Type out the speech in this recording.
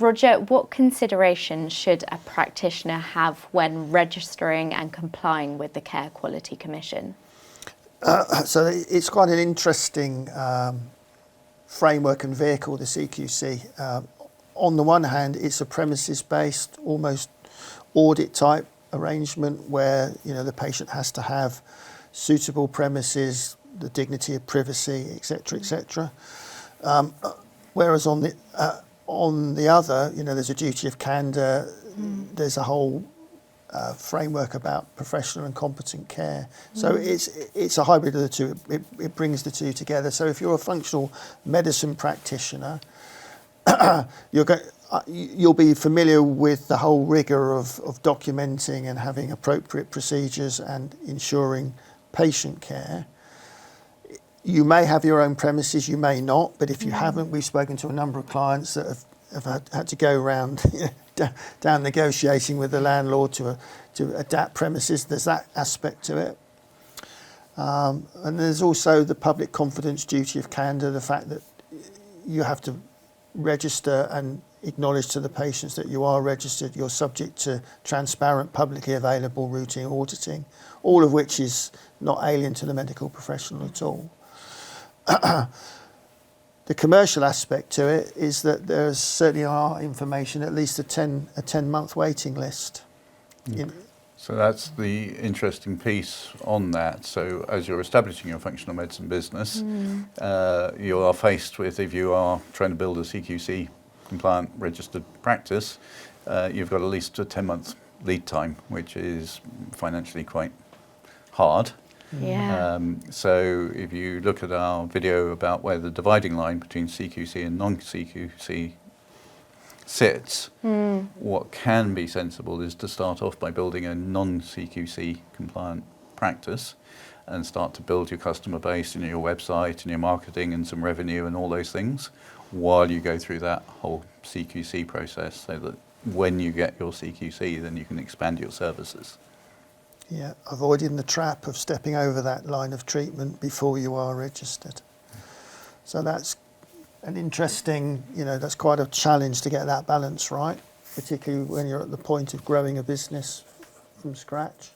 Roger, what considerations should a practitioner have when registering and complying with the Care Quality Commission? So it's quite an interesting framework and vehicle, the CQC. On the one hand, it's a premises-based, almost audit-type arrangement where the patient has to have suitable premises, the dignity of privacy, etc., etc. Whereas on the other, there's a duty of candour. There's a whole framework about professional and competent care. So it's a hybrid of the two. It brings the two together. So if you're a functional medicine practitioner, you'll be familiar with the whole rigour of documenting and having appropriate procedures and ensuring patient care. You may have your own premises, you may not, but if you haven't, we've spoken to a number of clients that have had to go around down negotiating with the landlord to adapt premises. There's that aspect to it. And there's also the public confidence duty of candour, the fact that you have to register and acknowledge to the patients that you are registered, you're subject to transparent, publicly available routine auditing, all of which is not alien to the medical professional at all. The commercial aspect to it is that there's certainly our information at least a 10-month waiting list. So that's the interesting piece on that. So as you're establishing your functional medicine business, you are faced with, if you are trying to build a CQC compliant registered practice, you've got at least a 10-month lead time, which is financially quite hard. Yeah. So if you look at our video about where the dividing line between CQC and non-CQC sits, what can be sensible is to start off by building a non-CQC compliant practice and start to build your customer base and your website and your marketing and some revenue and all those things while you go through that whole CQC process, so that when you get your CQC, then you can expand your services. Yeah, avoiding the trap of stepping over that line of treatment before you are registered. So that's an interesting, that's quite a challenge to get that balance right, particularly when you're at the point of growing a business from scratch.